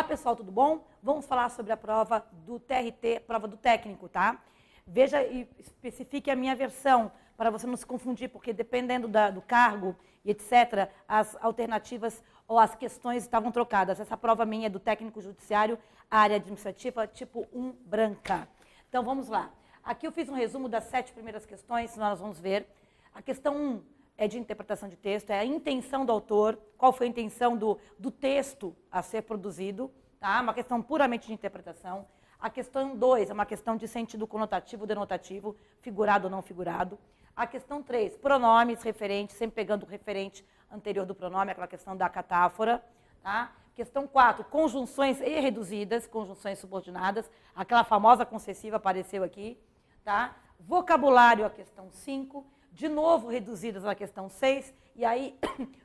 Olá, pessoal, tudo bom? Vamos falar sobre a prova do TRT, prova do técnico, tá? Veja e especifique a minha versão, para você não se confundir, porque dependendo do cargo e etc., as alternativas ou as questões estavam trocadas. Essa prova minha é do técnico judiciário, área administrativa, tipo 1, branca. Então, vamos lá. Aqui eu fiz um resumo das 7 primeiras questões, nós vamos ver. A questão 1 é de interpretação de texto, é a intenção do autor, qual foi a intenção do texto a ser produzido, tá? Uma questão puramente de interpretação. A questão 2 é uma questão de sentido conotativo, denotativo, figurado ou não figurado. A questão 3, pronomes, referentes, sempre pegando o referente anterior do pronome, aquela questão da catáfora. Tá? Questão 4, conjunções irreduzidas, conjunções subordinadas, aquela famosa concessiva apareceu aqui. Tá? Vocabulário, a questão 5. De novo, reduzidas na questão 6, e aí,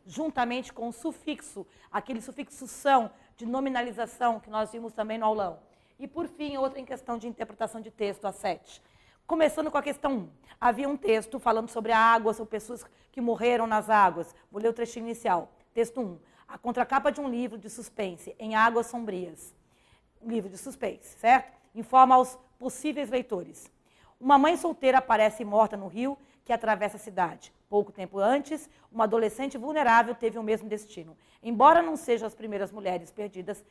juntamente com o sufixo, aquele sufixo são, de nominalização, que nós vimos também no aulão. E, por fim, outra em questão de interpretação de texto, a 7. Começando com a questão 1. Havia um texto falando sobre a água, sobre pessoas que morreram nas águas. Vou ler o trechinho inicial. Texto 1. A contracapa de um livro de suspense, em águas sombrias. Um livro de suspense, certo? Informa aos possíveis leitores. Uma mãe solteira aparece morta no rio que atravessa a cidade. Pouco tempo antes, uma adolescente vulnerável teve o mesmo destino. Embora não sejam as primeiras mulheres perdidas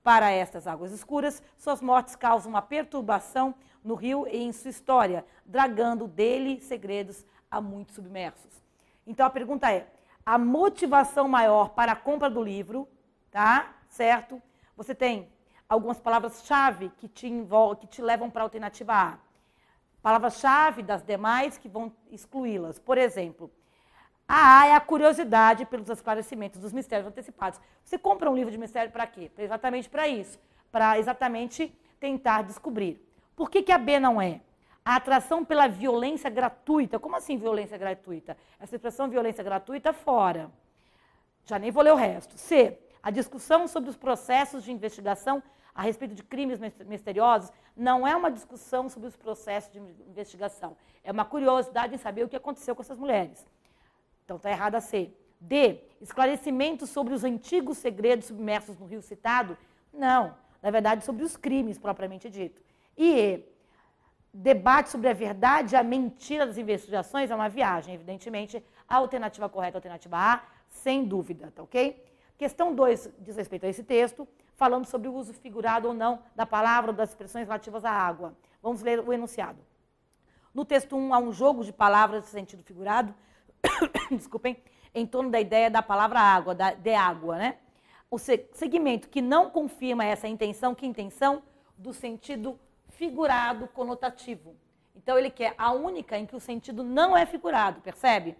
para estas águas escuras, suas mortes causam uma perturbação no rio e em sua história, dragando dele segredos a muitos submersos. Então a pergunta é, a motivação maior para a compra do livro, tá? Certo? Você tem algumas palavras-chave que te levam para a alternativa A. Palavra-chave das demais que vão excluí-las. Por exemplo, a A é a curiosidade pelos esclarecimentos dos mistérios antecipados. Você compra um livro de mistério para quê? Exatamente para isso. Para exatamente tentar descobrir. Por que a B não é? A atração pela violência gratuita. Como assim violência gratuita? Essa expressão violência gratuita fora. Já nem vou ler o resto. C. A discussão sobre os processos de investigação a respeito de crimes misteriosos não é uma discussão sobre os processos de investigação. É uma curiosidade em saber o que aconteceu com essas mulheres. Então, está errada a C. D. Esclarecimentos sobre os antigos segredos submersos no rio citado? Não. Na verdade, sobre os crimes, propriamente dito. E E. Debate sobre a verdade e a mentira das investigações é uma viagem. Evidentemente, a alternativa correta é a alternativa A, sem dúvida, tá ok? Questão 2 diz respeito a esse texto, falando sobre o uso figurado ou não da palavra ou das expressões relativas à água. Vamos ler o enunciado. No texto 1, há um jogo de palavras de sentido figurado, desculpem, em torno da ideia da palavra água, de água, né? O segmento que não confirma essa intenção, que intenção? Do sentido figurado conotativo. Então, ele quer a única em que o sentido não é figurado, percebe?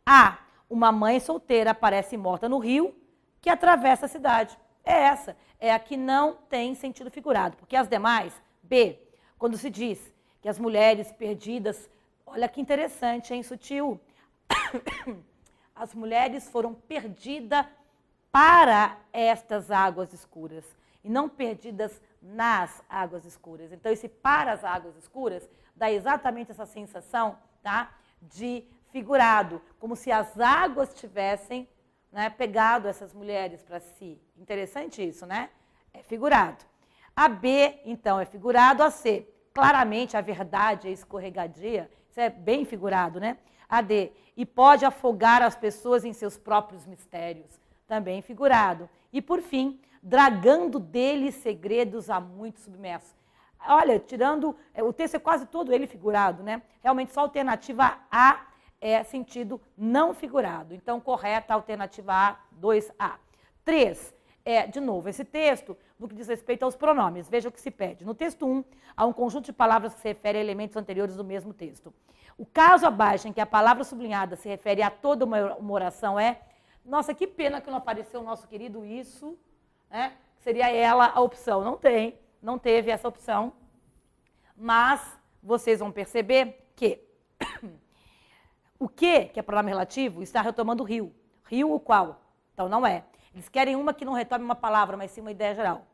A. Uma mãe solteira aparece morta no rio que atravessa a cidade. É essa. É a que não tem sentido figurado. Porque as demais, B, quando se diz que as mulheres perdidas, olha que interessante, hein, sutil. As mulheres foram perdidas para estas águas escuras e não perdidas nas águas escuras. Então, esse para as águas escuras dá exatamente essa sensação, tá, de figurado, como se as águas tivessem, né, pegado essas mulheres para si. Interessante isso, né? É figurado. A B, então, é figurado. A C, claramente a verdade é escorregadia. Isso é bem figurado, né? A D, e pode afogar as pessoas em seus próprios mistérios. Também figurado. E, por fim, dragando dele segredos a muitos submersos. Olha, tirando... O texto é quase todo ele figurado, né? Realmente, só a alternativa A é sentido não figurado. Então, correta a alternativa A, 2A. 3. De novo, esse texto, no que diz respeito aos pronomes. Veja o que se pede. No texto 1, há um conjunto de palavras que se refere a elementos anteriores do mesmo texto. O caso abaixo em que a palavra sublinhada se refere a toda uma oração é... Nossa, que pena que não apareceu o nosso querido isso, né? Seria ela a opção. Não tem, não teve essa opção. Mas vocês vão perceber que o que é pronome relativo, está retomando o rio. Rio o qual? Então, não é. Eles querem uma que não retome uma palavra, mas sim uma ideia geral.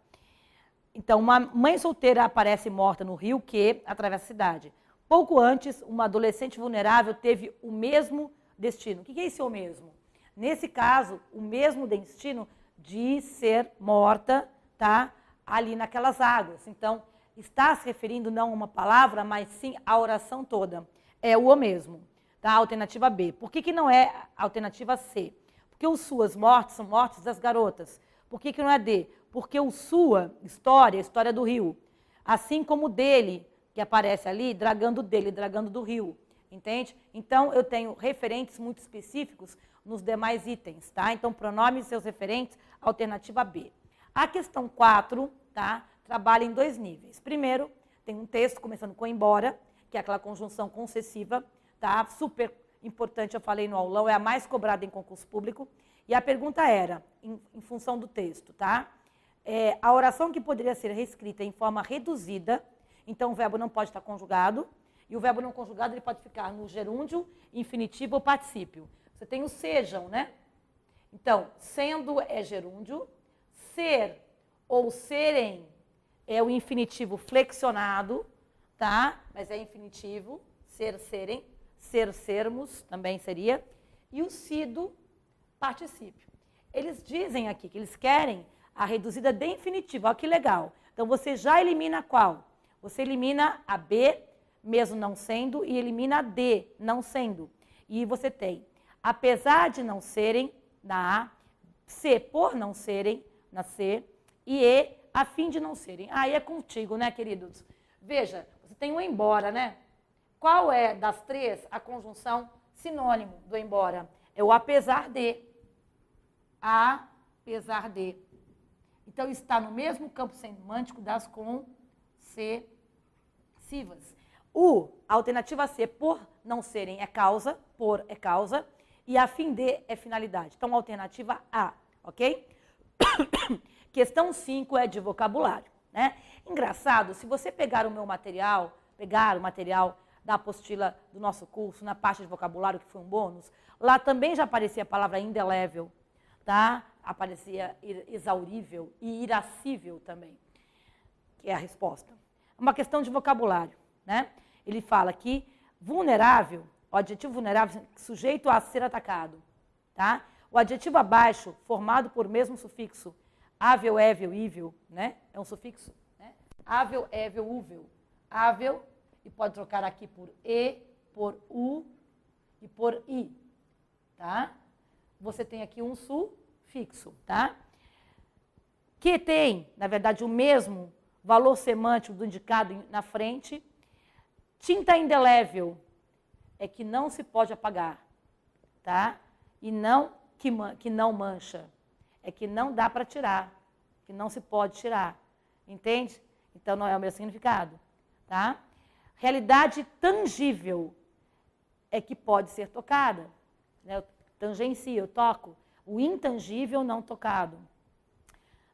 Então, uma mãe solteira aparece morta no rio que atravessa a cidade. Pouco antes, uma adolescente vulnerável teve o mesmo destino. O que é esse o mesmo? Nesse caso, o mesmo destino de ser morta, tá? Ali naquelas águas. Então, está se referindo não a uma palavra, mas sim à oração toda. É o mesmo, tá? Alternativa B. Por que não é a alternativa C? Porque o suas mortes são mortes das garotas. Por que não é D? Porque o sua história é a história do rio. Assim como o dele, que aparece ali, dragando dele, dragando do rio. Entende? Então, eu tenho referentes muito específicos nos demais itens, tá? Então, pronomes e seus referentes, alternativa B. A questão 4, tá? Trabalha em 2 níveis. Primeiro, tem um texto começando com embora, que é aquela conjunção concessiva, tá? Super importante, eu falei no aulão, é a mais cobrada em concurso público. E a pergunta era, em função do texto, tá? A oração que poderia ser reescrita em forma reduzida, então o verbo não pode estar conjugado, e o verbo não conjugado ele pode ficar no gerúndio, infinitivo ou particípio. Você tem o sejam, né? Então, sendo é gerúndio, ser ou serem é o infinitivo flexionado, tá? Mas é infinitivo, ser, serem, ser, sermos, também seria, e o sido, particípio. Eles dizem aqui que eles querem a reduzida de infinitivo, olha que legal. Então, você já elimina qual? Você elimina a B, mesmo não sendo, e elimina a D, não sendo. E você tem, apesar de não serem, na A, C, por não serem, na C, e E, a fim de não serem. Aí é contigo, né, queridos? Veja, você tem o embora, né? Qual é das 3 a conjunção sinônimo do embora? É o apesar de. Apesar de. Então, está no mesmo campo semântico das concessivas. A alternativa C, por não serem, é causa, por é causa, e a fim de é finalidade. Então, alternativa A, ok? Questão 5 é de vocabulário, né? Engraçado, se você pegar o meu material, pegar o material da apostila do nosso curso, na parte de vocabulário, que foi um bônus, lá também já aparecia a palavra indelével, tá? Aparecia exaurível e irascível também, que é a resposta. É uma questão de vocabulário, né? Ele fala que vulnerável, o adjetivo vulnerável, sujeito a ser atacado, tá? O adjetivo abaixo, formado por mesmo sufixo, ável, ével, ível, né? É um sufixo, né? Ável, ével, úvel. Ável, e pode trocar aqui por e, por u e por i, tá? Você tem aqui um sufixo, tá? Que tem, na verdade, o mesmo valor semântico do indicado na frente. Tinta indelével é que não se pode apagar, tá? E não que não mancha. É que não dá para tirar, que não se pode tirar. Entende? Então, não é o mesmo significado, tá? Realidade tangível é que pode ser tocada. Né? Eu tangencio, eu toco. O intangível não tocado.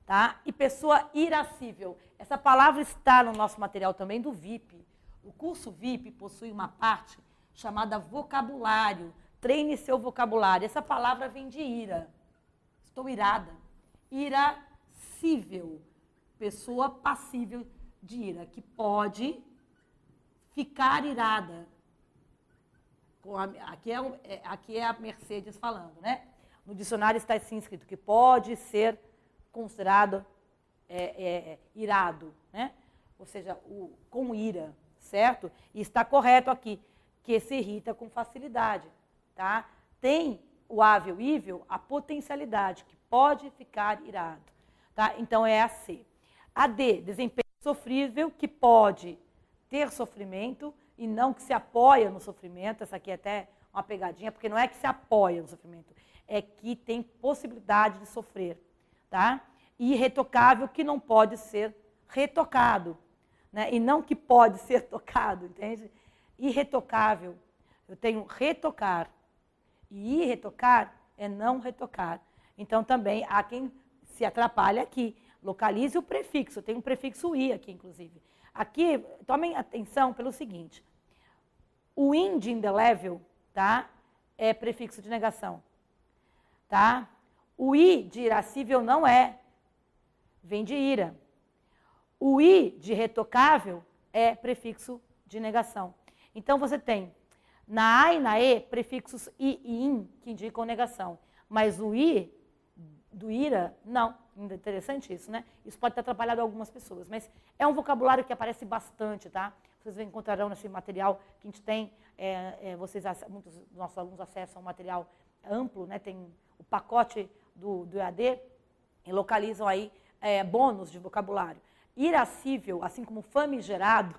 Tá? E pessoa irascível. Essa palavra está no nosso material também do VIP. O curso VIP possui uma parte chamada vocabulário. Treine seu vocabulário. Essa palavra vem de ira. Estou irada. Irascível. Pessoa passível de ira, que pode ficar irada. Aqui é a Mercedes falando, né? No dicionário está assim escrito, que pode ser considerado irado, né? Ou seja, com ira, certo? E está correto aqui, que se irrita com facilidade, tá? Tem o ável, ível, a potencialidade, que pode ficar irado, tá? Então é a C. A D, desempenho sofrível, que pode ter sofrimento e não que se apoia no sofrimento. Essa aqui é até uma pegadinha, porque não é que se apoia no sofrimento, é que tem possibilidade de sofrer, tá? E irretocável, que não pode ser retocado, né? E não que pode ser tocado, entende? Irretocável, eu tenho retocar, e irretocar é não retocar. Então, também há quem se atrapalha aqui. Localize o prefixo, tem um prefixo i aqui, inclusive. Aqui, tomem atenção pelo seguinte, o in de indelével, tá? É prefixo de negação, tá? O i de irascível não é, vem de ira. O i de retocável é prefixo de negação. Então, você tem na a e na e prefixos i e in que indicam negação, mas o i do ira, não. Interessante isso, né? Isso pode ter atrapalhado algumas pessoas, mas é um vocabulário que aparece bastante, tá? Vocês encontrarão nesse material que a gente tem, muitos dos nossos alunos acessam um material amplo, né? Tem o pacote do EAD e localizam aí bônus de vocabulário. Irascível, assim como famigerado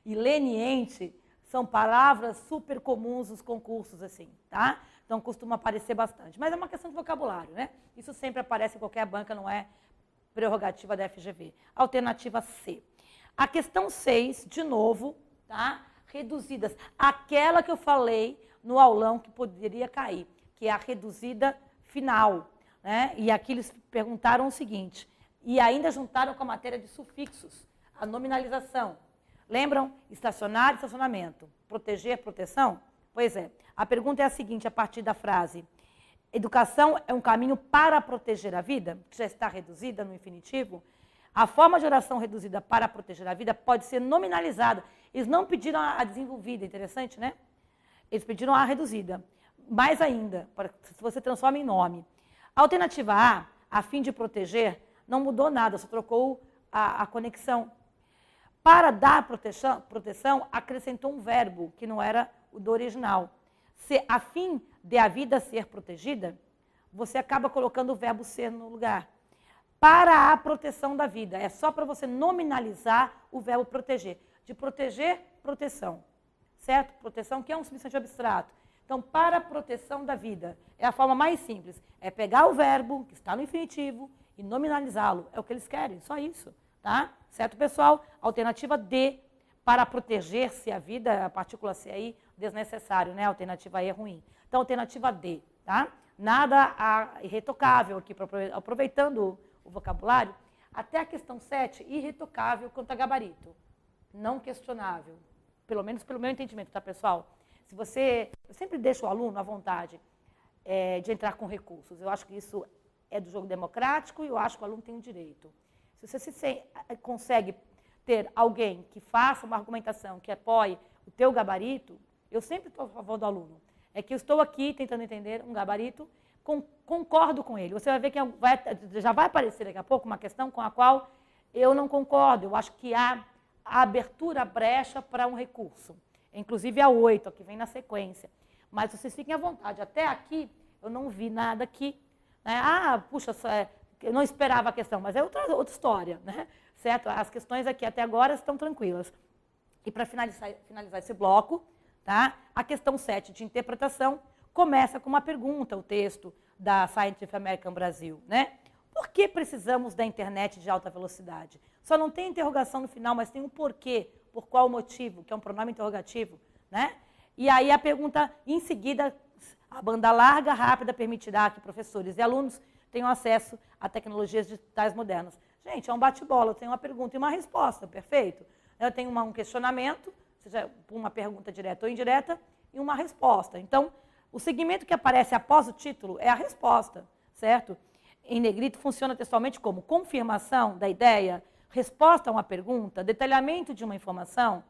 e leniente, são palavras super comuns nos concursos, assim, tá? Então, costuma aparecer bastante. Mas é uma questão de vocabulário, né? Isso sempre aparece em qualquer banca, não é prerrogativa da FGV. Alternativa C. A questão 6, de novo, tá? Reduzidas. Aquela que eu falei no aulão que poderia cair, que é a reduzida final, né? E aqui eles perguntaram o seguinte, e ainda juntaram com a matéria de sufixos, a nominalização. Lembram? Estacionar, estacionamento. Proteger, proteção? Pois é. A pergunta é a seguinte, a partir da frase. Educação é um caminho para proteger a vida? Que já está reduzida no infinitivo. A forma de oração reduzida para proteger a vida pode ser nominalizada. Eles não pediram a desenvolvida, interessante, né? Eles pediram a reduzida. Mais ainda, se você transforma em nome. A alternativa a fim de proteger, não mudou nada, só trocou a conexão. Para dar proteção, acrescentou um verbo, que não era o do original. Se, a fim de a vida ser protegida, você acaba colocando o verbo ser no lugar. Para a proteção da vida. É só para você nominalizar o verbo proteger. De proteger, proteção. Certo? Proteção, que é um substantivo abstrato. Então, para a proteção da vida. É a forma mais simples. É pegar o verbo, que está no infinitivo, e nominalizá-lo. É o que eles querem, só isso. Tá? Certo, pessoal? Alternativa D, para proteger-se a vida, a partícula C aí, desnecessário, né? Alternativa E é ruim. Então, alternativa D, tá? Nada irretocável aqui, aproveitando o vocabulário. Até a questão 7, irretocável quanto a gabarito. Não questionável. Pelo menos pelo meu entendimento, tá, pessoal? Eu sempre deixo o aluno à vontade de entrar com recursos. Eu acho que isso é do jogo democrático e eu acho que o aluno tem um direito. Se você consegue ter alguém que faça uma argumentação, que apoie o teu gabarito, eu sempre estou a favor do aluno. É que eu estou aqui tentando entender um gabarito, concordo com ele. Você vai ver que já vai aparecer daqui a pouco uma questão com a qual eu não concordo. Eu acho que há a abertura, a brecha para um recurso. Inclusive a 8, que vem na sequência. Mas vocês fiquem à vontade. Até aqui, eu não vi nada aqui. Né? Puxa, eu não esperava a questão, mas é outra história, né? Certo? As questões aqui até agora estão tranquilas. E para finalizar esse bloco, tá? A questão 7 de interpretação começa com uma pergunta, o texto da Scientific American Brasil, né? Por que precisamos da internet de alta velocidade? Só não tem interrogação no final, mas tem um porquê, por qual motivo, que é um pronome interrogativo, né? E aí a pergunta, em seguida, a banda larga, rápida, permitirá que professores e alunos tenham acesso a tecnologias digitais modernas. Gente, é um bate-bola, eu tenho uma pergunta e uma resposta, perfeito? Eu tenho um questionamento, seja uma pergunta direta ou indireta, e uma resposta. Então, o segmento que aparece após o título é a resposta, certo? Em negrito funciona textualmente como confirmação da ideia, resposta a uma pergunta, detalhamento de uma informação,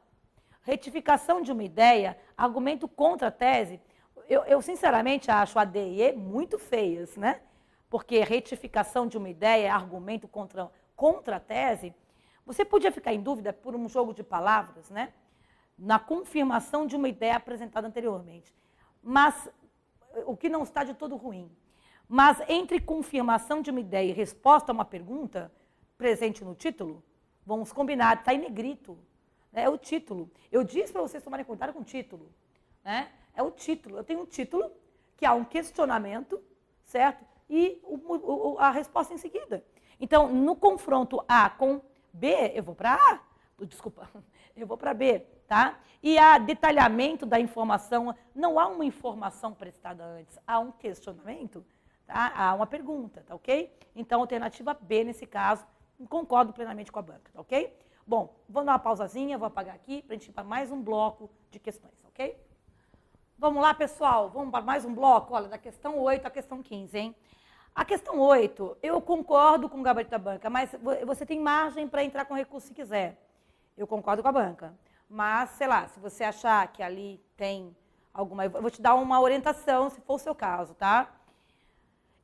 retificação de uma ideia, argumento contra a tese. Eu sinceramente acho a D e E muito feias, né? Porque retificação de uma ideia, argumento contra a tese, você podia ficar em dúvida por um jogo de palavras, né? Na confirmação de uma ideia apresentada anteriormente. Mas, o que não está de todo ruim. Mas entre confirmação de uma ideia e resposta a uma pergunta, presente no título, vamos combinar, está em negrito. Né? É o título. Eu disse para vocês tomarem cuidado com o título. Né? É o título. Eu tenho um título, que há um questionamento, certo? E a resposta em seguida. Então, no confronto A com B, eu vou para A. Desculpa, eu vou para B, tá? E há detalhamento da informação, não há uma informação prestada antes, há um questionamento, tá? Há uma pergunta, tá ok? Então, alternativa B, nesse caso, concordo plenamente com a banca, tá ok? Bom, vamos dar uma pausazinha, vou apagar aqui para a gente ir para mais um bloco de questões, ok? Vamos lá, pessoal, vamos para mais um bloco, olha, da questão 8 à questão 15, hein? A questão 8, eu concordo com o gabarito da banca, mas você tem margem para entrar com recurso se quiser. Eu concordo com a banca. Mas, sei lá, se você achar que ali tem alguma... Eu vou te dar uma orientação, se for o seu caso, tá?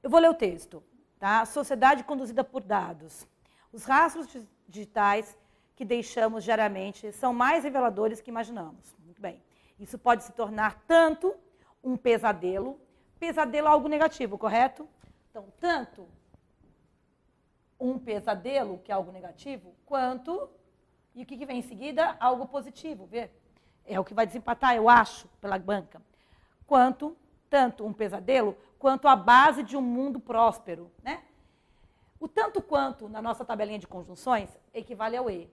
Eu vou ler o texto. Tá? Sociedade conduzida por dados. Os rastros digitais que deixamos diariamente são mais reveladores que imaginamos. Muito bem. Isso pode se tornar tanto um pesadelo. Pesadelo é algo negativo, correto? Então, tanto um pesadelo, que é algo negativo, quanto, e o que vem em seguida? Algo positivo, vê? É o que vai desempatar, eu acho, pela banca. Quanto, tanto um pesadelo, quanto a base de um mundo próspero, né? O tanto quanto, na nossa tabelinha de conjunções, equivale ao E.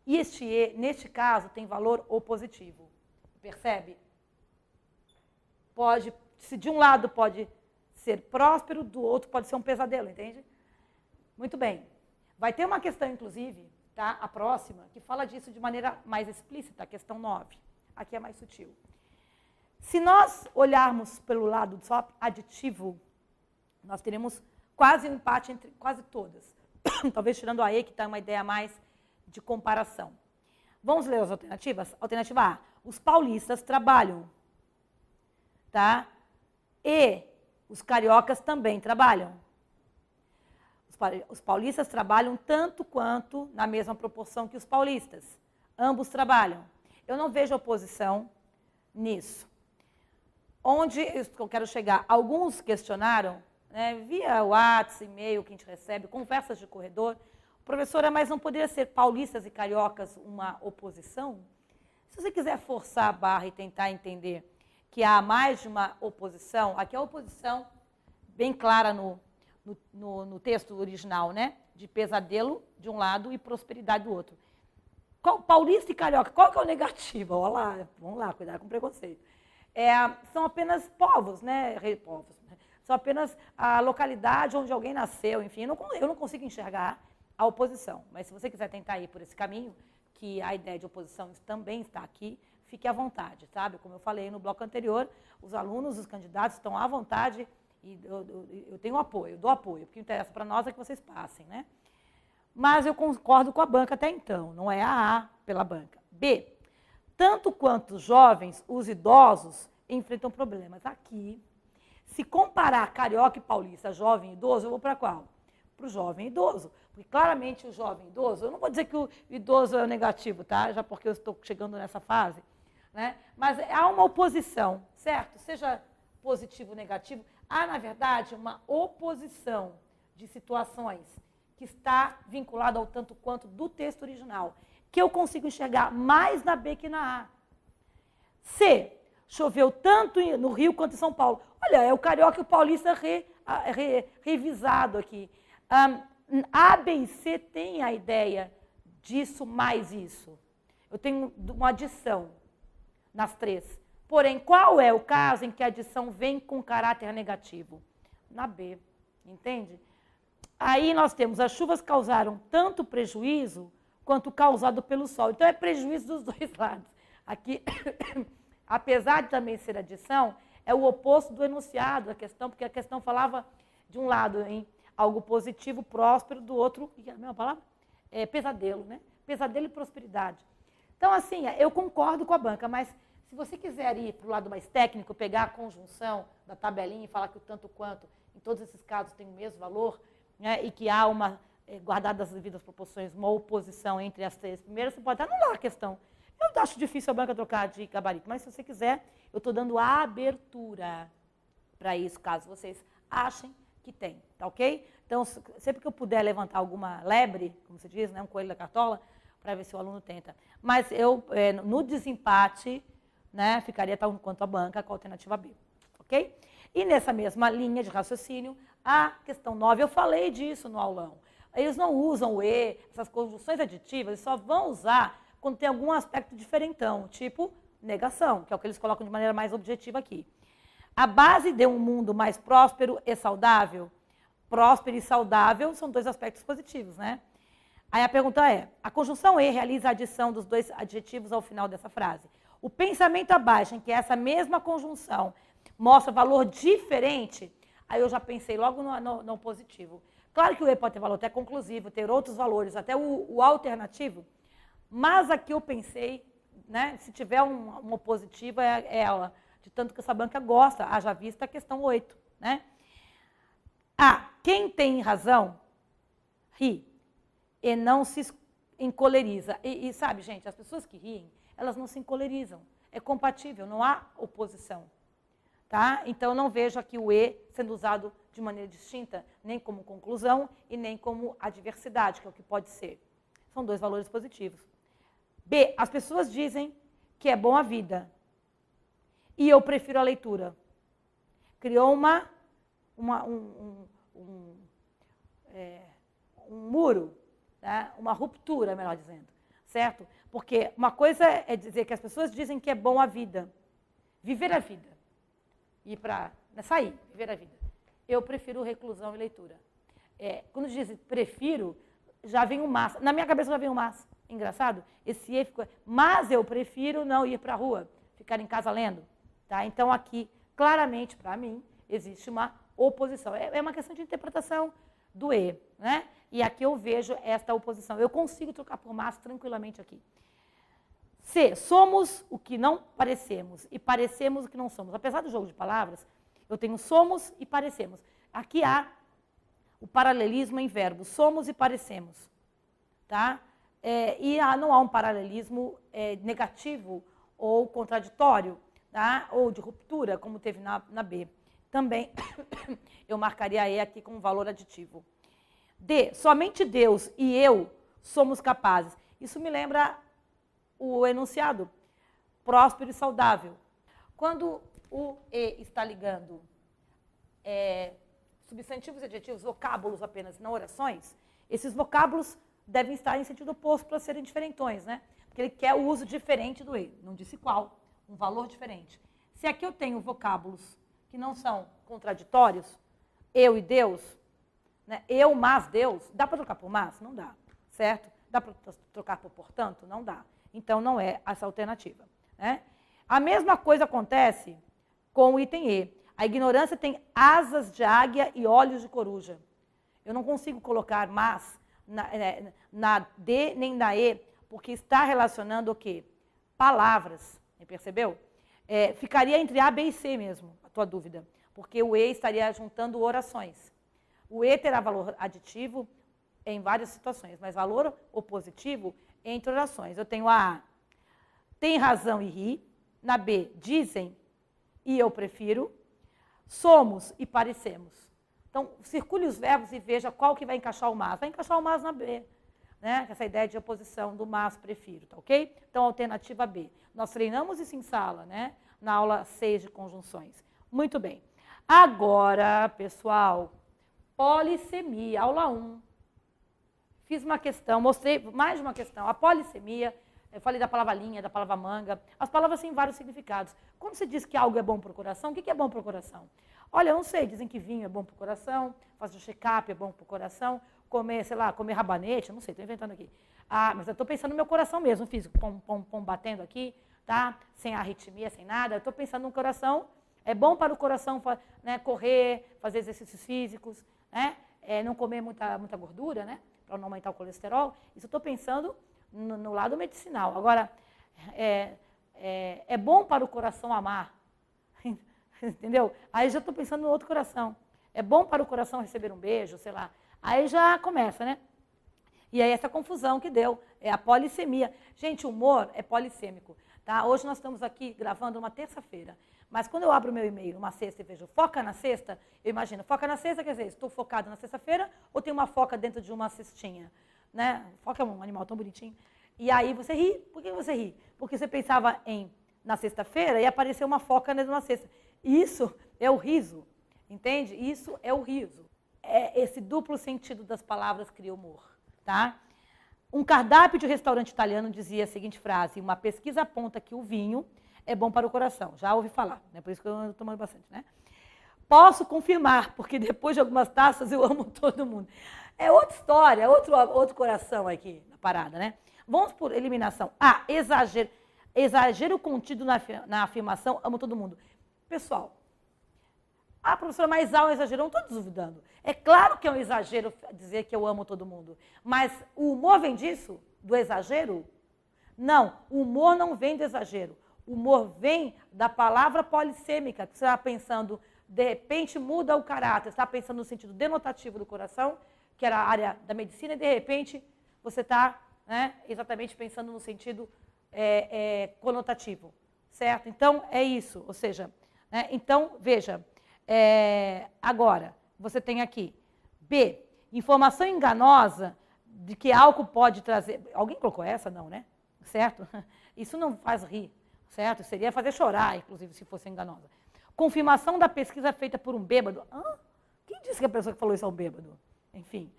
E este E, neste caso, tem valor opositivo. Percebe? Pode, se de um lado pode ser próspero, do outro pode ser um pesadelo, entende? Muito bem. Vai ter uma questão, inclusive, tá? A próxima, que fala disso de maneira mais explícita, a questão 9. Aqui é mais sutil. Se nós olharmos pelo lado só aditivo, nós teremos quase um empate entre quase todas. Talvez tirando a E, que está uma ideia mais de comparação. Vamos ler as alternativas? Alternativa A. Os paulistas trabalham. Tá? E os cariocas também trabalham. Os paulistas trabalham tanto quanto na mesma proporção que os paulistas. Ambos trabalham. Eu não vejo oposição nisso. Onde eu quero chegar? Alguns questionaram, né, via WhatsApp, e-mail que a gente recebe, conversas de corredor, professora, mas não poderia ser paulistas e cariocas uma oposição? Se você quiser forçar a barra e tentar entender que há mais de uma oposição, aqui é a oposição bem clara no texto original, né? De pesadelo de um lado e prosperidade do outro. Paulista e carioca, qual que é o negativo? Olha lá, vamos lá, cuidar com preconceito. São apenas povos, né? Povos. São apenas a localidade onde alguém nasceu, enfim, eu não consigo enxergar a oposição. Mas se você quiser tentar ir por esse caminho, que a ideia de oposição também está aqui, fique à vontade, sabe? Como eu falei no bloco anterior, os alunos, os candidatos estão à vontade e eu tenho apoio, eu dou apoio, porque o que interessa para nós é que vocês passem, né? Mas eu concordo com a banca até então, não é a A pela banca. B, tanto quanto os jovens, os idosos enfrentam problemas. Aqui, se comparar carioca e paulista, jovem e idoso, eu vou para qual? Para o jovem e idoso. Porque claramente o jovem e idoso, eu não vou dizer que o idoso é o negativo, tá? Já porque eu estou chegando nessa fase, né? Mas há uma oposição, certo? Seja positivo ou negativo, há, na verdade, uma oposição de situações que está vinculada ao tanto quanto do texto original, que eu consigo enxergar mais na B que na A. C, choveu tanto no Rio quanto em São Paulo. Olha, é o carioca e o paulista revisado aqui. A, B e C têm a ideia disso mais isso. Eu tenho uma adição nas três. Porém, qual é o caso em que a adição vem com caráter negativo? Na B, entende? Aí nós temos, as chuvas causaram tanto prejuízo quanto causado pelo sol. Então, é prejuízo dos dois lados. Aqui, apesar de também ser adição, é o oposto do enunciado da questão, porque a questão falava de um lado em algo positivo, próspero, do outro, e a mesma palavra? Pesadelo, né? Pesadelo e prosperidade. Então, assim, eu concordo com a banca, mas se você quiser ir para o lado mais técnico, pegar a conjunção da tabelinha e falar que o tanto quanto, em todos esses casos, tem o mesmo valor, né, e que há uma, guardadas as devidas proporções, uma oposição entre as três primeiras, você pode anular a questão. Eu acho difícil a banca trocar de gabarito, mas se você quiser, eu estou dando a abertura para isso, caso vocês achem que tem, tá ok? Então, sempre que eu puder levantar alguma lebre, como se diz, né, um coelho da cartola, para ver se o aluno tenta. Mas eu, no desempate, né, ficaria tal quanto a banca com a alternativa B, ok? E nessa mesma linha de raciocínio, a questão 9, eu falei disso no aulão. Eles não usam o E, essas conjunções aditivas, eles só vão usar quando tem algum aspecto diferentão, tipo negação, que é o que eles colocam de maneira mais objetiva aqui. A base de um mundo mais próspero e saudável. Próspero e saudável são dois aspectos positivos, né? Aí a pergunta é, a conjunção E realiza a adição dos dois adjetivos ao final dessa frase. O pensamento abaixo, em que essa mesma conjunção mostra valor diferente, aí eu já pensei logo no positivo. Claro que o E pode ter valor até conclusivo, ter outros valores, até o alternativo, mas aqui eu pensei, né, se tiver uma positiva, é ela, de tanto que essa banca gosta, haja vista a questão 8. Né? A, quem tem razão, ri e não se encoleriza. E sabe, gente, as pessoas que riem, elas não se encolerizam. É compatível, não há oposição. Tá? Então, eu não vejo aqui o E sendo usado de maneira distinta, nem como conclusão e nem como adversidade, que é o que pode ser. São dois valores positivos. B, as pessoas dizem que é bom a vida e eu prefiro a leitura. Criou um muro, né? Uma ruptura, melhor dizendo, certo? Porque uma coisa é dizer que as pessoas dizem que é bom a vida, viver a vida, ir para sair, viver a vida. Eu prefiro reclusão e leitura. Quando diz prefiro, já vem um mas. Na minha cabeça já vem um mas. Engraçado? Esse E ficou. Mas eu prefiro não ir para a rua, ficar em casa lendo. Tá? Então aqui, claramente, para mim, existe uma oposição. É uma questão de interpretação do E, né? E aqui eu vejo esta oposição. Eu consigo trocar por mas tranquilamente aqui. C, somos o que não parecemos e parecemos o que não somos. Apesar do jogo de palavras, eu tenho somos e parecemos. Aqui há o paralelismo em verbos, somos e parecemos. Tá? Não há um paralelismo negativo ou contraditório, tá? Ou de ruptura, como teve na B. Também eu marcaria E aqui com um valor aditivo. D, somente Deus e eu somos capazes. Isso me lembra o enunciado, próspero e saudável. Quando o E está ligando substantivos e adjetivos, vocábulos apenas, não orações, esses vocábulos devem estar em sentido oposto para serem diferentões, né? Porque ele quer o uso diferente do E, não disse qual, um valor diferente. Se aqui eu tenho vocábulos que não são contraditórios, eu e Deus, né? Eu, mas Deus, dá para trocar por mas? Não dá, certo? Dá para trocar por portanto? Não dá. Então, não é essa alternativa. Né? A mesma coisa acontece com o item E. A ignorância tem asas de águia e olhos de coruja. Eu não consigo colocar mas na D nem na E, porque está relacionando o quê? Palavras. Percebeu? Ficaria entre A, B e C mesmo, a tua dúvida. Porque o E estaria juntando orações. O E terá valor aditivo em várias situações, mas valor opositivo entre orações. Eu tenho a A, tem razão e ri. Na B, dizem e eu prefiro. Somos e parecemos. Então, circule os verbos e veja qual que vai encaixar o mas. Vai encaixar o mas na B, né? Essa ideia de oposição do mas prefiro, tá ok? Então, alternativa B. Nós treinamos isso em sala, né? Na aula 6 de conjunções. Muito bem. Agora, pessoal, polissemia, aula 1. Fiz uma questão, mostrei mais de uma questão. A polissemia, eu falei da palavra linha, da palavra manga. As palavras têm vários significados. Quando se diz que algo é bom para o coração, o que é bom para o coração? Olha, eu não sei, dizem que vinho é bom para o coração, fazer check-up é bom para o coração, comer, sei lá, comer rabanete, eu não sei, estou inventando aqui. Ah, mas eu estou pensando no meu coração mesmo, físico, pom, batendo aqui, tá? Sem arritmia, sem nada. Eu estou pensando no coração, é bom para o coração, né, correr, fazer exercícios físicos, né? Não comer muita gordura, né? Para não aumentar o colesterol. Isso eu estou pensando no lado medicinal. Agora, é bom para o coração amar. Entendeu? Aí já estou pensando no outro coração. É bom para o coração receber um beijo, sei lá. Aí já começa, né? E aí essa confusão que deu, é a polissemia. Gente, o humor é polissêmico. Tá? Hoje nós estamos aqui gravando uma terça-feira. Mas quando eu abro o meu e-mail uma sexta e vejo foca na sexta, eu imagino, foca na sexta quer dizer, estou focado na sexta-feira ou tem uma foca dentro de uma cestinha? Né? Foca é um animal tão bonitinho. E aí você ri. Por que você ri? Porque você pensava na sexta-feira e apareceu uma foca dentro de uma cesta. Isso é o riso, entende? Isso é o riso. Esse duplo sentido das palavras cria humor. Tá? Um cardápio de restaurante italiano dizia a seguinte frase: uma pesquisa aponta que o vinho é bom para o coração. Já ouvi falar, né? Por isso que eu estou tomando bastante, né? Posso confirmar, porque depois de algumas taças eu amo todo mundo. É outra história, outro coração aqui na parada, né? Vamos por eliminação. A, exagero contido na afirmação, amo todo mundo. Pessoal, a professora Maisal exagerou, não estou duvidando. É claro que é um exagero dizer que eu amo todo mundo. Mas o humor vem disso? Do exagero? Não, o humor não vem do exagero. O humor vem da palavra polissêmica, que você está pensando De repente muda o caráter, está pensando no sentido denotativo do coração, que era a área da medicina, e de repente você está, né, exatamente pensando no sentido conotativo, certo? Então, é isso, ou seja, né, então, veja, agora, você tem aqui, B, informação enganosa de que álcool pode trazer... Alguém colocou essa? Não, né? Certo? Isso não faz rir, certo? Seria fazer chorar, inclusive, se fosse enganosa. Confirmação da pesquisa feita por um bêbado. Quem disse que a pessoa que falou isso é um bêbado? Enfim.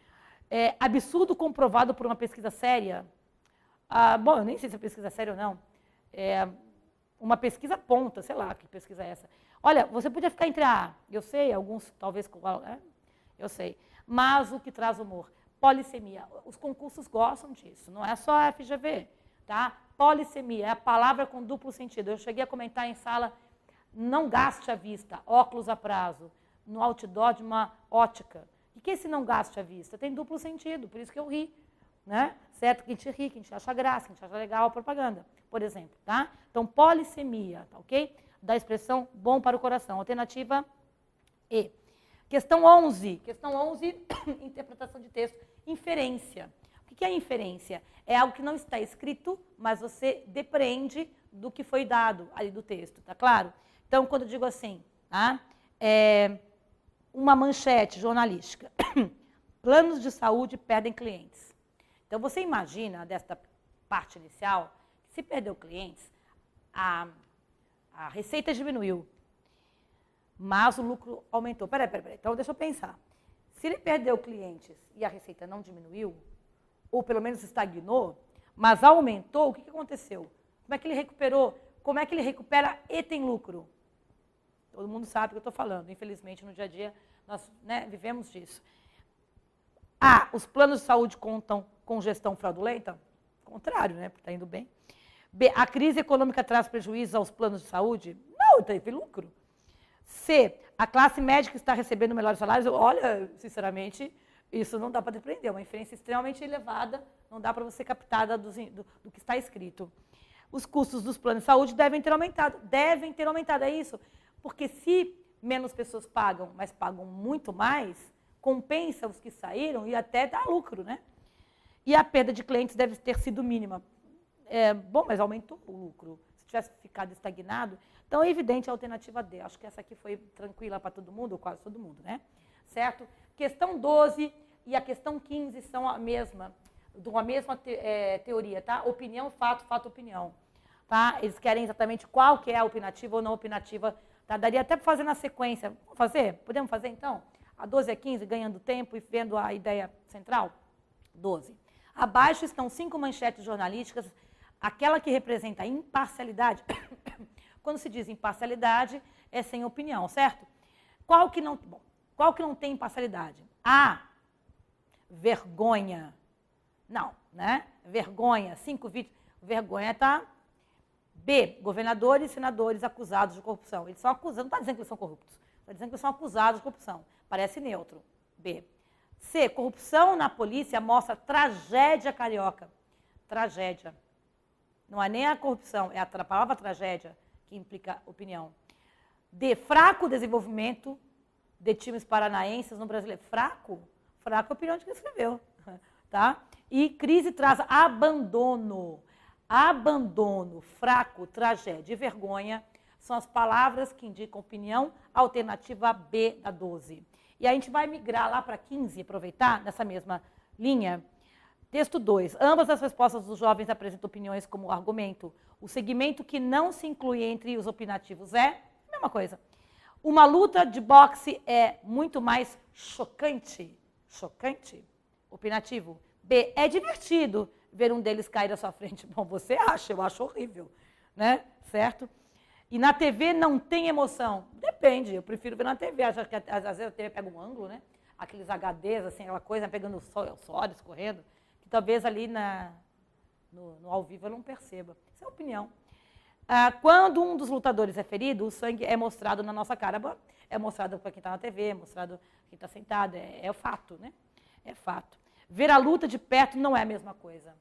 Absurdo comprovado por uma pesquisa séria. Bom, eu nem sei se é pesquisa séria ou não. Uma pesquisa ponta, sei lá que pesquisa é essa. Olha, você podia ficar entre eu sei, alguns talvez, eu sei. Mas o que traz humor? Polissemia. Os concursos gostam disso, não é só a FGV, tá? Polissemia é a palavra com duplo sentido. Eu cheguei a comentar em sala, não gaste a vista, óculos a prazo, no outdoor de uma ótica. E que esse não gaste a vista? Tem duplo sentido, por isso que eu ri, né? Certo? Que a gente ri, que a gente acha graça, que a gente acha legal a propaganda, por exemplo, tá? Então, polissemia, tá ok? Da expressão bom para o coração. Alternativa E. Questão 11. Questão 11, interpretação de texto. Inferência. O que é inferência? É algo que não está escrito, mas você depreende do que foi dado ali do texto, tá claro? Então, quando eu digo assim, tá? Uma manchete jornalística. Planos de saúde perdem clientes. Então, você imagina, desta parte inicial, que se perdeu clientes, a receita diminuiu, mas o lucro aumentou. Peraí. Então, deixa eu pensar. Se ele perdeu clientes e a receita não diminuiu, ou pelo menos estagnou, mas aumentou, o que aconteceu? Como é que ele recuperou? Como é que ele recupera e tem lucro? Todo mundo sabe o que eu estou falando. Infelizmente, no dia a dia, nós, né, vivemos disso. Os planos de saúde contam com gestão fraudulenta? Contrário, né? Porque está indo bem. B, a crise econômica traz prejuízos aos planos de saúde? Não, teve lucro. C, a classe médica está recebendo melhores salários? Olha, sinceramente, isso não dá para depreender. É uma inferência extremamente elevada, não dá para você captar do que está escrito. Os custos dos planos de saúde devem ter aumentado. Devem ter aumentado, é isso. Porque se menos pessoas pagam, mas pagam muito mais, compensa os que saíram e até dá lucro, né? E a perda de clientes deve ter sido mínima. Bom, mas aumentou o lucro. Se tivesse ficado estagnado, então é evidente a alternativa D. Acho que essa aqui foi tranquila para todo mundo, ou quase todo mundo, né? Certo? Questão 12 e a questão 15 são a mesma, de uma mesma teoria, tá? Opinião, fato, fato, opinião. Tá? Eles querem exatamente qual que é a opinativa ou não opinativa. Tá? Daria até para fazer na sequência. Vamos fazer? Podemos fazer, então? A 12 e a 15, ganhando tempo e vendo a ideia central? 12. Abaixo estão 5 manchetes jornalísticas. Aquela que representa a imparcialidade. Quando se diz imparcialidade, é sem opinião, certo? Qual que não tem imparcialidade? A, vergonha. Não, né? Vergonha, 5 vítimas. Vergonha tá. B, governadores e senadores acusados de corrupção. Eles são acusados, não está dizendo que eles são corruptos. Está dizendo que eles são acusados de corrupção. Parece neutro. B. C, corrupção na polícia mostra tragédia carioca. Tragédia. Não é nem a corrupção, é a palavra tragédia que implica opinião. D, fraco desenvolvimento de times paranaenses no brasileiro. Fraco? Fraco é a opinião de quem escreveu. Tá? E crise traz abandono. Abandono, fraco, tragédia e vergonha são as palavras que indicam opinião, alternativa B da 12. E a gente vai migrar lá para 15, aproveitar nessa mesma linha. Texto 2. Ambas as respostas dos jovens apresentam opiniões como argumento. O segmento que não se inclui entre os opinativos é a mesma coisa. Uma luta de boxe é muito mais chocante. Chocante? Opinativo. B. É divertido ver um deles cair à sua frente. Bom, você acha, eu acho horrível, né? Certo? E na TV não tem emoção. Depende, eu prefiro ver na TV. Acho que às vezes a TV pega um ângulo, né? Aqueles HDs, assim, aquela coisa, pegando o sol escorrendo, que talvez ali no ao vivo eu não perceba. Isso é opinião. Quando um dos lutadores é ferido, o sangue é mostrado na nossa cara. É mostrado para quem está na TV, é mostrado para quem está sentado. É fato, né? É fato. Ver a luta de perto não é a mesma coisa.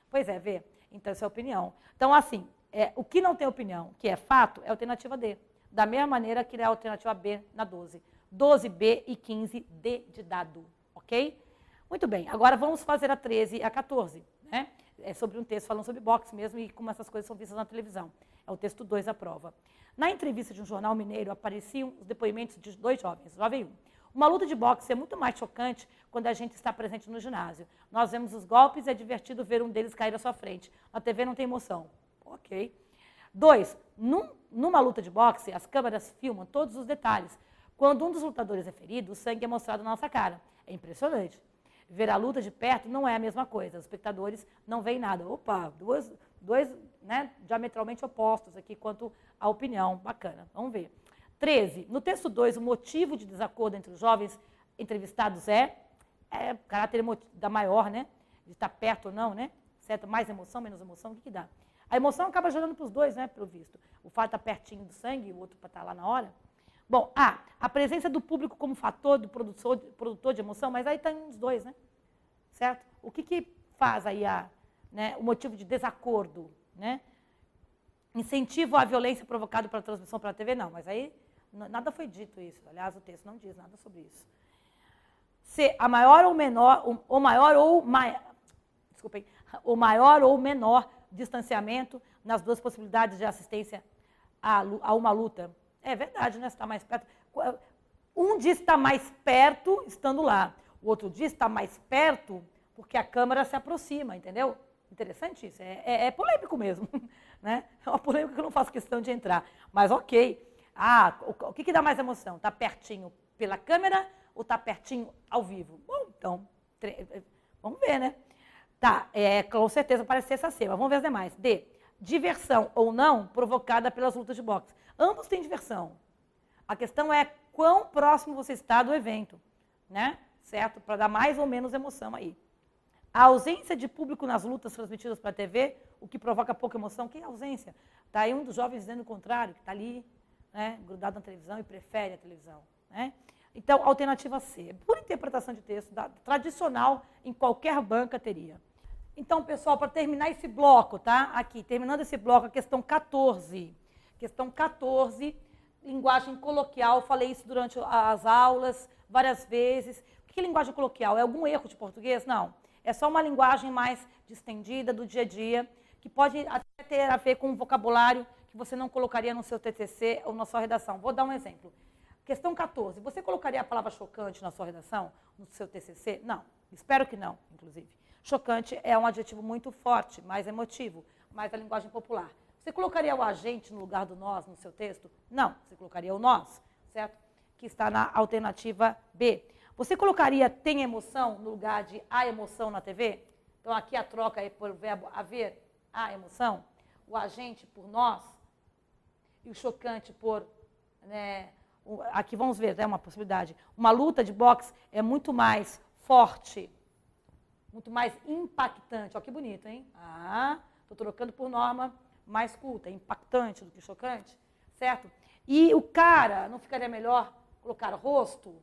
Pois é, ver. Então, isso é opinião. Então, assim, o que não tem opinião, que é fato, é a alternativa D. da mesma maneira que é a alternativa B na 12. 12B e 15D de dado, ok? Muito bem, agora vamos fazer a 13 e a 14, né? É sobre um texto falando sobre boxe mesmo e como essas coisas são vistas na televisão. É o texto 2 da prova. Na entrevista de um jornal mineiro, apareciam os depoimentos de 2 jovens. Jovem 1. Uma luta de boxe é muito mais chocante quando a gente está presente no ginásio. Nós vemos os golpes e é divertido ver um deles cair à sua frente. Na TV não tem emoção. Ok. 2. Numa luta de boxe, as câmeras filmam todos os detalhes. Quando um dos lutadores é ferido, o sangue é mostrado na nossa cara. É impressionante. Ver a luta de perto não é a mesma coisa. Os espectadores não veem nada. Opa, dois né, diametralmente opostos aqui quanto à opinião. Bacana. Vamos ver. 13. No texto 2, o motivo de desacordo entre os jovens entrevistados é caráter da maior, né? De estar perto ou não, né? Certo? Mais emoção, menos emoção, o que dá? A emoção acaba jogando para os dois, né? Pelo visto. O fato de estar pertinho do sangue e o outro para estar lá na hora. Bom, a presença do público como fator do produtor de emoção, mas aí está os dois, né? Certo? O que faz aí o motivo de desacordo, né? Incentivo à violência provocada pela transmissão pela TV? Não, mas aí nada foi dito isso. Aliás, o texto não diz nada sobre isso. C, o maior ou menor distanciamento nas duas possibilidades de assistência a uma luta. É verdade, né? Você está mais perto. Um diz estar mais perto estando lá. O outro diz estar mais perto porque a câmera se aproxima, entendeu? Interessante isso. É polêmico mesmo. Né? É uma polêmica que eu não faço questão de entrar. Mas ok. O que dá mais emoção? Está pertinho pela câmera ou está pertinho ao vivo? Bom, então, vamos ver, né? Tá, com certeza parece ser essa C, mas vamos ver as demais. D, diversão ou não provocada pelas lutas de boxe. Ambos têm diversão. A questão é quão próximo você está do evento, né? Certo? Para dar mais ou menos emoção aí. A ausência de público nas lutas transmitidas para a TV, o que provoca pouca emoção. Que ausência? Está aí um dos jovens dizendo o contrário, que está ali, né, grudado na televisão e prefere a televisão. Né? Então, alternativa C. Por interpretação de texto, tradicional, em qualquer banca teria. Então, pessoal, para terminar esse bloco, tá? Aqui, terminando esse bloco, a questão 14. Questão 14, linguagem coloquial. Falei isso durante as aulas, várias vezes. O que é linguagem coloquial? É algum erro de português? Não. É só uma linguagem mais distendida do dia a dia, que pode até ter a ver com um vocabulário que você não colocaria no seu TCC ou na sua redação. Vou dar um exemplo. Questão 14. Você colocaria a palavra chocante na sua redação, no seu TCC? Não. Espero que não, inclusive. Chocante é um adjetivo muito forte, mais emotivo, mais da linguagem popular. Você colocaria o agente no lugar do nós no seu texto? Não. Você colocaria o nós, certo? Que está na alternativa B. Você colocaria tem emoção no lugar de a emoção na TV? Então, aqui a troca é por verbo haver, a emoção. O agente por nós. E o chocante por... Né, aqui vamos ver, é uma possibilidade. Uma luta de boxe é muito mais forte, muito mais impactante. Olha que bonito, hein? Estou trocando por norma mais culta, impactante do que chocante, certo? E o cara, não ficaria melhor colocar rosto?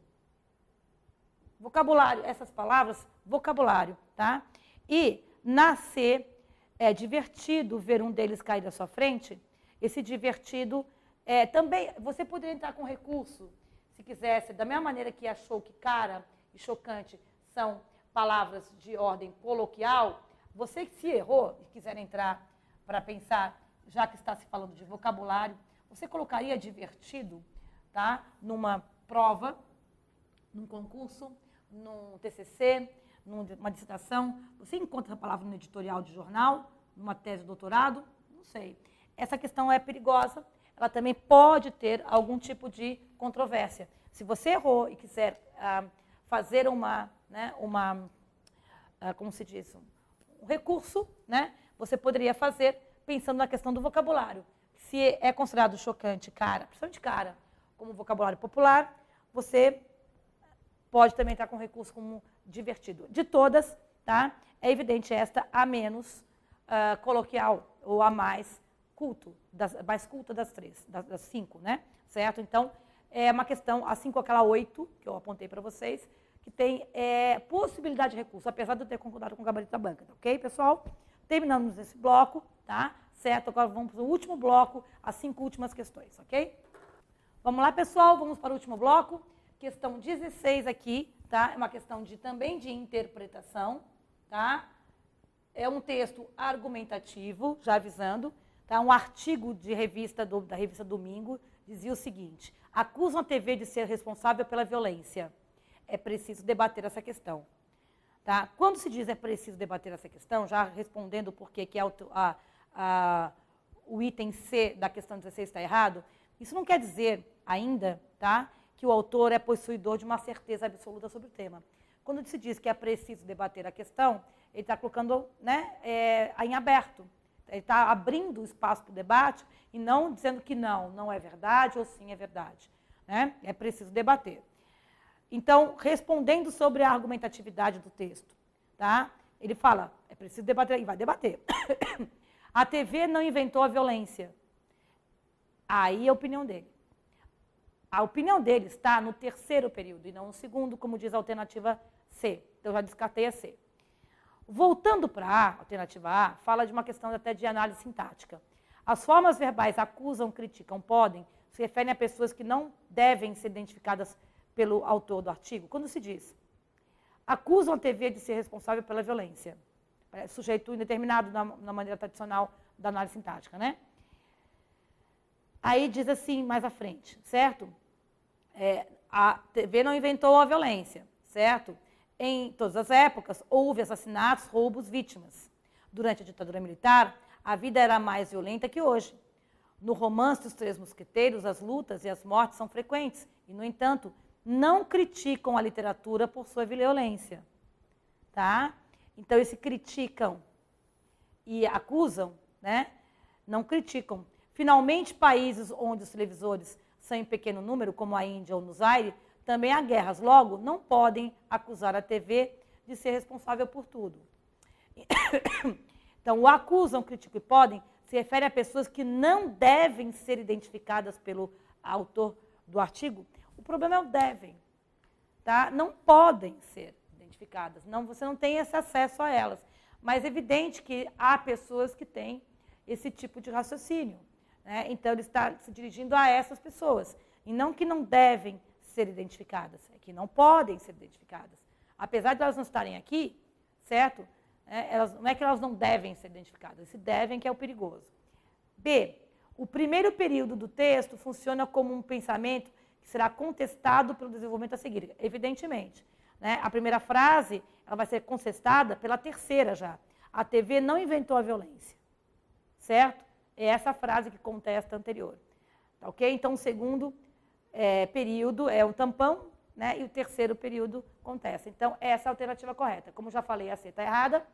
Vocabulário, essas palavras, vocabulário, tá? E na C, é divertido ver um deles cair da sua frente. Esse divertido também, você poderia entrar com recurso, se quisesse, da mesma maneira que achou que cara e chocante são palavras de ordem coloquial, você que se errou e quiser entrar para pensar, já que está se falando de vocabulário, você colocaria divertido, tá? Numa prova, num concurso, num TCC, numa dissertação. Você encontra essa palavra no editorial de jornal, numa tese de doutorado? Não sei. Essa questão é perigosa. Ela também pode ter algum tipo de controvérsia. Se você errou e quiser fazer como se diz, um recurso, né, você poderia fazer pensando na questão do vocabulário. Se é considerado chocante, cara, principalmente cara, como vocabulário popular, você pode também estar com recurso como divertido. De todas, tá? É evidente esta a menos coloquial ou a mais culto, mais culta das três, das 5, né? Certo? Então, é uma questão, assim como aquela 8, que eu apontei para vocês, que tem possibilidade de recurso, apesar de eu ter concordado com o gabarito da banca, tá ok, pessoal? Terminamos esse bloco, tá? Certo? Agora vamos para o último bloco, as 5 últimas questões, ok? Vamos lá, pessoal, vamos para o último bloco. Questão 16 aqui, tá? É uma questão também de interpretação, tá? É um texto argumentativo, já avisando, tá? Um artigo de da revista Domingo dizia o seguinte: acusam a TV de ser responsável pela violência. É preciso debater essa questão. Tá? Quando se diz é preciso debater essa questão, já respondendo por que o item C da questão 16 está errado, isso não quer dizer ainda, tá, que o autor é possuidor de uma certeza absoluta sobre o tema. Quando se diz que é preciso debater a questão, ele está colocando, né, em aberto. Ele está abrindo espaço para o debate e não dizendo que não é verdade ou sim é verdade. Né? É preciso debater. Então, respondendo sobre a argumentatividade do texto, tá? Ele fala, é preciso debater, e vai debater. A TV não inventou a violência. Aí é a opinião dele. A opinião dele está no terceiro período e não no segundo, como diz a alternativa C. Então, eu já descartei a C. Voltando para a alternativa A, fala de uma questão até de análise sintática. As formas verbais acusam, criticam, podem, se referem a pessoas que não devem ser identificadas pelo autor do artigo. Quando se diz, acusam a TV de ser responsável pela violência. É sujeito indeterminado na maneira tradicional da análise sintática, né? Aí diz assim, mais à frente, certo? A TV não inventou a violência, certo? Em todas as épocas, houve assassinatos, roubos, vítimas. Durante a ditadura militar, a vida era mais violenta que hoje. No romance dos Três Mosqueteiros, as lutas e as mortes são frequentes. E, no entanto, não criticam a literatura por sua violência. Tá? Então, esse criticam e acusam, né? Não criticam. Finalmente, países onde os televisores são em pequeno número, como a Índia ou no Zaire, também há guerras. Logo, não podem acusar a TV de ser responsável por tudo. Então, o acusam, criticam e podem se refere a pessoas que não devem ser identificadas pelo autor do artigo. O problema é o devem. Tá? Não podem ser identificadas. Não, você não tem esse acesso a elas. Mas é evidente que há pessoas que têm esse tipo de raciocínio. Né? Então, ele está se dirigindo a essas pessoas. E não que não devem ser identificadas, é que não podem ser identificadas. Apesar de elas não estarem aqui, certo? Não é que elas não devem ser identificadas, esse devem que é o perigoso. B. O primeiro período do texto funciona como um pensamento que será contestado pelo desenvolvimento a seguir, evidentemente. Né? A primeira frase ela vai ser contestada pela terceira já. A TV não inventou a violência, certo? É essa frase que contesta a anterior. Tá, ok? Então, o segundo período é um tampão, né? E o terceiro período contesta. Então, essa é a alternativa correta. Como já falei, a C está errada.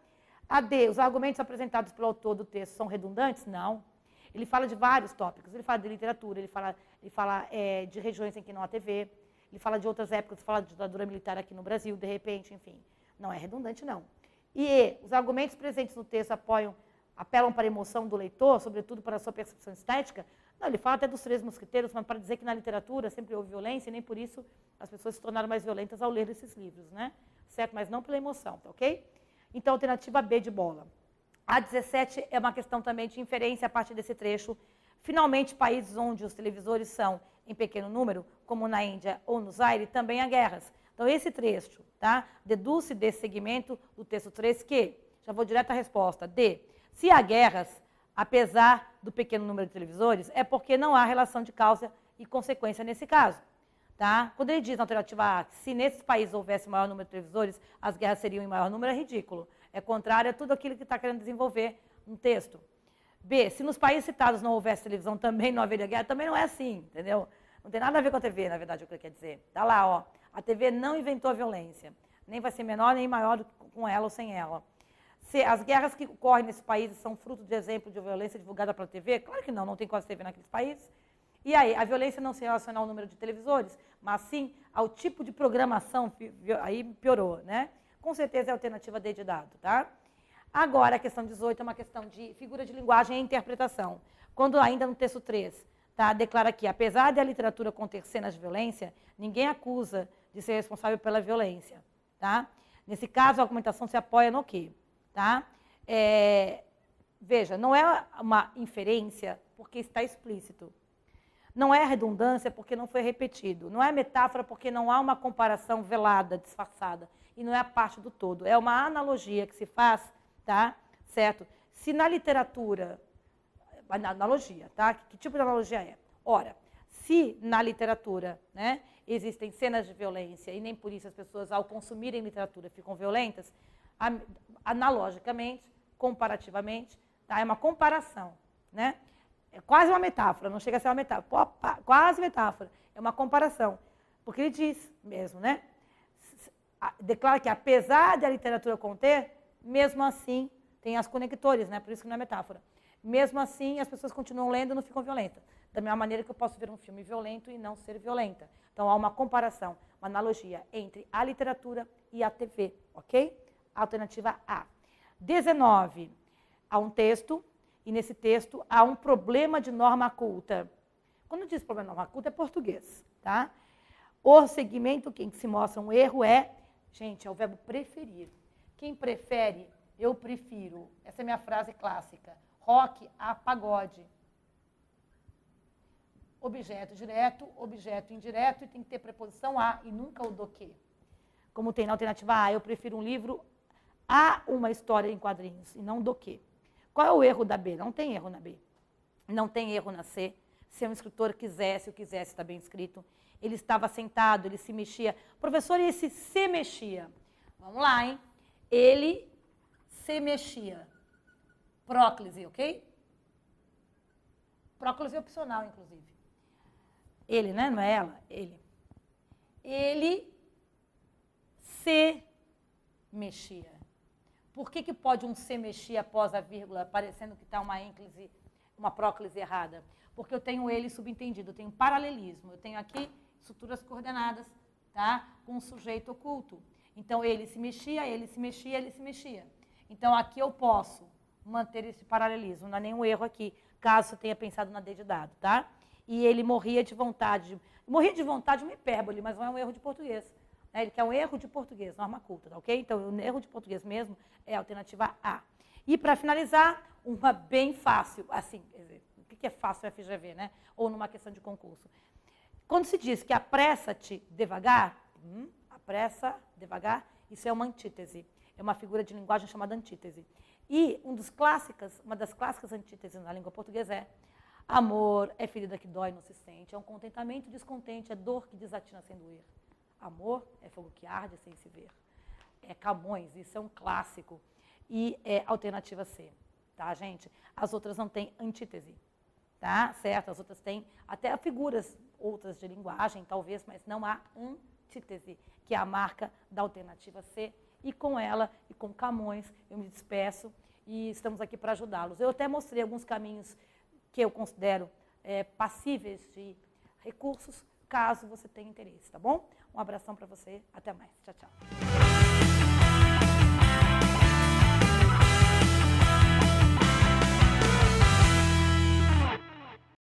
A D, os argumentos apresentados pelo autor do texto são redundantes? Não. Ele fala de vários tópicos. Ele fala de literatura, ele fala de regiões em que não há TV, ele fala de outras épocas, ele fala de ditadura militar aqui no Brasil, de repente, enfim. Não é redundante, não. E E, os argumentos presentes no texto apelam para a emoção do leitor, sobretudo para a sua percepção estética. Não, ele fala até dos Três Mosqueteiros, mas para dizer que na literatura sempre houve violência e nem por isso as pessoas se tornaram mais violentas ao ler esses livros, né? Certo? Mas não pela emoção, tá ok? Então, alternativa B de bola. A 17 é uma questão também de inferência a partir desse trecho. Finalmente, países onde os televisores são em pequeno número, como na Índia ou no Zaire, também há guerras. Então, esse trecho, tá? Deduz-se desse segmento do texto 3 que, já vou direto à resposta, D. Se há guerras, apesar do pequeno número de televisores, é porque não há relação de causa e consequência nesse caso. Tá? Quando ele diz na alternativa A que se nesses países houvesse maior número de televisores, as guerras seriam em maior número, é ridículo. É contrário a tudo aquilo que está querendo desenvolver no texto. B, se nos países citados não houvesse televisão, também não haveria guerra, também não é assim, entendeu? Não tem nada a ver com a TV, na verdade, o que ele quer dizer. Está lá, ó. A TV não inventou a violência. Nem vai ser menor, nem maior com ela ou sem ela. Se as guerras que ocorrem nesses países são fruto de exemplo de violência divulgada pela TV? Claro que não, não tem quase TV naqueles países. E aí, a violência não se relaciona ao número de televisores, mas sim ao tipo de programação, aí piorou, né? Com certeza é a alternativa D de dado, tá? Agora, a questão 18 é uma questão de figura de linguagem e interpretação. Quando ainda no texto 3, tá, declara que, apesar da literatura conter cenas de violência, ninguém acusa de ser responsável pela violência, tá? Nesse caso, a argumentação se apoia no quê? Tá? Veja, não é uma inferência porque está explícito. Não é redundância porque não foi repetido. Não é metáfora porque não há uma comparação velada, disfarçada. E não é a parte do todo. É uma analogia que se faz, tá? Certo? Se na literatura... Analogia, tá? Que tipo de analogia é? Ora, se na literatura, né, existem cenas de violência e nem por isso as pessoas, ao consumirem literatura, ficam violentas, analogicamente, comparativamente, tá? É uma comparação, né? É quase uma metáfora, não chega a ser uma metáfora, quase metáfora, é uma comparação. Porque ele diz mesmo, né? Declara que apesar da literatura conter, mesmo assim, tem as conectores, né? Por isso que não é metáfora. Mesmo assim, as pessoas continuam lendo e não ficam violentas. Da mesma maneira que eu posso ver um filme violento e não ser violenta. Então, há uma comparação, uma analogia entre a literatura e a TV, ok? Alternativa A. 19. Há um texto, e nesse texto há um problema de norma culta. Quando diz problema de norma culta, é português, tá? O segmento em que se mostra um erro é, gente, é o verbo preferir. Quem prefere, eu prefiro. Essa é a minha frase clássica. Rock a pagode. Objeto direto, objeto indireto, e tem que ter preposição a e nunca o do que. Como tem na alternativa A, eu prefiro um livro a uma história em quadrinhos, e não do que. Qual é o erro da B? Não tem erro na B. Não tem erro na C. Se um escritor quisesse, o quisesse está bem escrito. Ele estava sentado, ele se mexia. Professor, e esse se mexia? Vamos lá, hein? Ele se mexia. Próclise, ok? Próclise é opcional, inclusive. Ele, né? Não é ela, ele. Ele se mexia. Por que pode um se mexer após a vírgula, parecendo que está uma próclise errada? Porque eu tenho ele subentendido, eu tenho um paralelismo. Eu tenho aqui estruturas coordenadas, tá? Com um sujeito oculto. Então, ele se mexia, ele se mexia, ele se mexia. Então, aqui eu posso manter esse paralelismo, não há nenhum erro aqui, caso você tenha pensado na D de dado, tá? E ele morria de vontade. Morria de vontade é uma hipérbole, mas não é um erro de português. Né? Ele quer um erro de português, norma culta, tá ok? Então, o erro de português mesmo é a alternativa A. E, para finalizar, uma bem fácil, assim, quer dizer, o que é fácil no FGV, né? Ou numa questão de concurso. Quando se diz que apressa-te devagar, apressa devagar, isso é uma antítese. É uma figura de linguagem chamada antítese. E uma das clássicas antíteses na língua portuguesa é amor é ferida que dói, não se sente. É um contentamento descontente, é dor que desatina sem doer. Amor é fogo que arde sem se ver. É Camões, isso é um clássico. E é alternativa C, tá, gente? As outras não têm antítese, tá? Certo? As outras têm até figuras outras de linguagem, talvez, mas não há antítese, que é a marca da alternativa C. E com ela, e com Camões, eu me despeço e estamos aqui para ajudá-los. Eu até mostrei alguns caminhos que eu considero passíveis de recursos, caso você tenha interesse, tá bom? Um abração para você, até mais. Tchau, tchau.